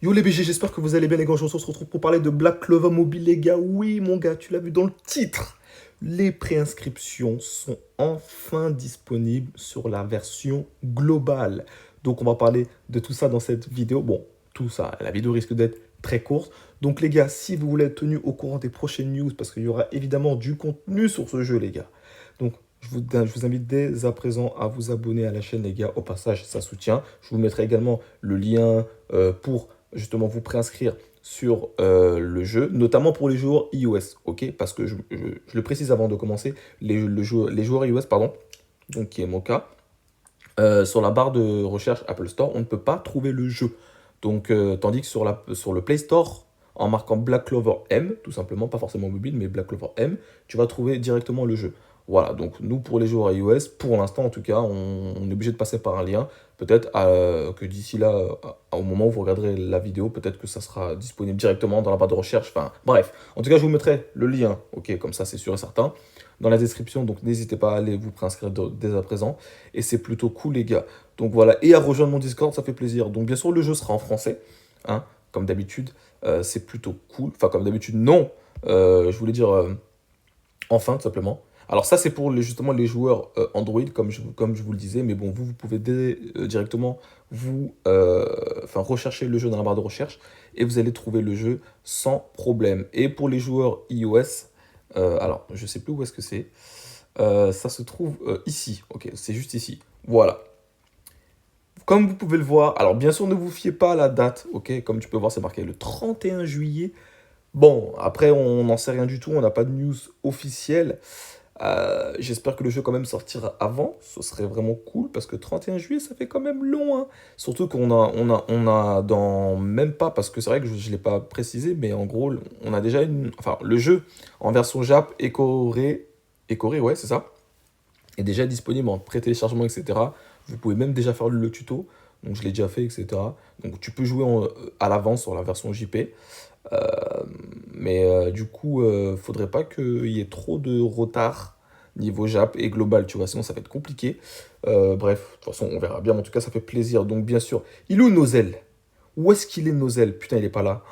Yo les BG, j'espère que vous allez bien les gars. On se retrouve pour parler de Black Clover Mobile les gars. Oui mon gars, tu l'as vu dans le titre. Les préinscriptions sont enfin disponibles sur la version globale. Donc on va parler de tout ça dans cette vidéo. Bon, tout ça, la vidéo risque d'être très courte. Donc les gars, si vous voulez être tenu au courant des prochaines news, parce qu'il y aura évidemment du contenu sur ce jeu les gars. Donc je vous invite dès à présent à vous abonner à la chaîne les gars. Au passage, ça soutient. Je vous mettrai également le lien pour justement vous préinscrire sur le jeu, notamment pour les joueurs iOS, ok? Parce que je le précise avant de commencer, les joueurs iOS, pardon, donc qui est mon cas, sur la barre de recherche Apple Store, on ne peut pas trouver le jeu. Donc, tandis que sur le Play Store, en marquant Black Clover M, tout simplement, pas forcément mobile, mais Black Clover M, tu vas trouver directement le jeu. Voilà, donc nous, pour les joueurs iOS, pour l'instant en tout cas, on est obligé de passer par un lien. Peut-être que d'ici là, au moment où vous regarderez la vidéo, peut-être que ça sera disponible directement dans la barre de recherche. Enfin, bref. En tout cas, je vous mettrai le lien, ok, comme ça c'est sûr et certain, dans la description. Donc n'hésitez pas à aller vous préinscrire dès à présent. Et c'est plutôt cool, les gars. Donc voilà, et à rejoindre mon Discord, ça fait plaisir. Donc bien sûr, le jeu sera en français, hein, comme d'habitude. C'est plutôt cool. Enfin, comme d'habitude, non. Je voulais dire enfin, tout simplement. Alors ça, c'est pour justement les joueurs Android, comme je vous le disais. Mais bon, vous pouvez directement rechercher le jeu dans la barre de recherche et vous allez trouver le jeu sans problème. Et pour les joueurs iOS, alors, je sais plus où est-ce que c'est. Ça se trouve ici. Ok, c'est juste ici. Voilà. Comme vous pouvez le voir, alors bien sûr, ne vous fiez pas à la date. Ok, comme tu peux voir, c'est marqué le 31 juillet. Bon, après, on n'en sait rien du tout. On n'a pas de news officielle. J'espère que le jeu quand même sortira avant, ce serait vraiment cool parce que 31 juillet ça fait quand même long, hein. Surtout qu'on a dans même pas, parce que c'est vrai que je ne l'ai pas précisé, mais en gros on a déjà enfin le jeu en version Jap et Corée, ouais c'est ça, est déjà disponible en pré-téléchargement etc. Vous pouvez même déjà faire le tuto, donc je l'ai déjà fait etc. Donc tu peux jouer à l'avance sur la version JP. Mais du coup, faudrait pas qu'il y ait trop de retard niveau Jap et global, tu vois, sinon ça va être compliqué. Bref, de toute façon, on verra bien, mais en tout cas, ça fait plaisir. Donc, bien sûr, il est où Nozel? Où est-ce qu'il est Nozel? Putain, il est pas là.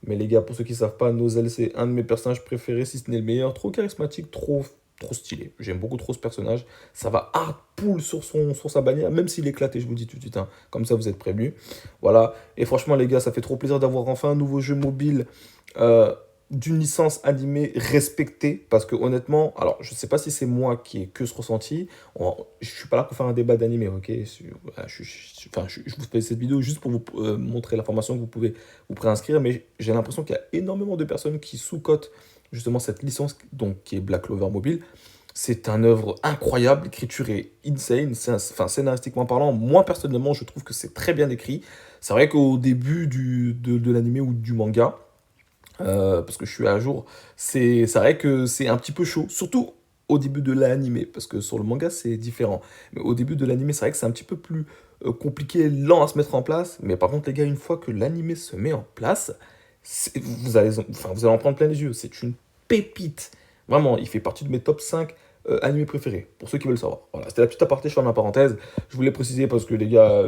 Mais les gars, pour ceux qui savent pas, Nozel, c'est un de mes personnages préférés, si ce n'est le meilleur. Trop charismatique, trop stylé. J'aime beaucoup trop ce personnage. Ça va hard pull sur sa bannière, même s'il est éclaté, je vous dis tout de suite, hein. Comme ça, vous êtes prévenus. Voilà. Et franchement, les gars, ça fait trop plaisir d'avoir enfin un nouveau jeu mobile euh, d'une licence animée respectée. Parce que honnêtement, alors je sais pas si c'est moi qui ai que ce ressenti. Je suis pas là pour faire un débat d'animé, ok? Voilà, je vous fais cette vidéo juste pour vous montrer l'information que vous pouvez vous préinscrire. Mais j'ai l'impression qu'il y a énormément de personnes qui sous-cotent justement cette licence donc, qui est Black Clover Mobile. C'est un œuvre incroyable, l'écriture est insane, enfin, scénaristiquement parlant, moi personnellement je trouve que c'est très bien écrit. C'est vrai qu'au début de l'anime ou du manga, parce que je suis à jour, c'est vrai que c'est un petit peu chaud, surtout au début de l'anime, parce que sur le manga c'est différent. Mais au début de l'anime, c'est vrai que c'est un petit peu plus compliqué, lent à se mettre en place. Mais par contre les gars, une fois que l'anime se met en place, vous allez en prendre plein les yeux. C'est une pépite. Vraiment, il fait partie de mes top 5 animés préférés, pour ceux qui veulent savoir. Voilà, c'était la petite aparté, je ferme la parenthèse. Je voulais préciser parce que les gars...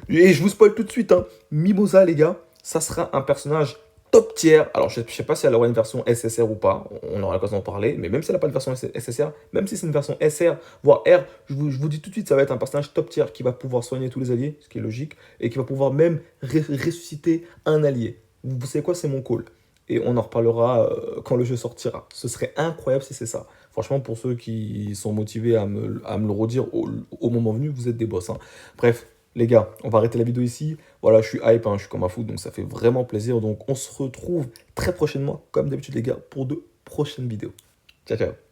et je vous spoil tout de suite, hein. Mimosa, les gars, ça sera un personnage top tier. Alors, je sais pas si elle aura une version SSR ou pas, on aura l'occasion d'en parler, mais même si elle n'a pas de version SSR, même si c'est une version SR, voire R, je vous dis tout de suite, ça va être un personnage top tier qui va pouvoir soigner tous les alliés, ce qui est logique, et qui va pouvoir même ressusciter un allié. Vous savez quoi, c'est mon call. Et on en reparlera quand le jeu sortira. Ce serait incroyable si c'est ça. Franchement, pour ceux qui sont motivés à me le redire au moment venu, vous êtes des boss, hein. Bref, les gars, on va arrêter la vidéo ici. Voilà, je suis hype, hein, je suis comme un fou, donc ça fait vraiment plaisir. Donc on se retrouve très prochainement, comme d'habitude les gars, pour de prochaines vidéos. Ciao, ciao.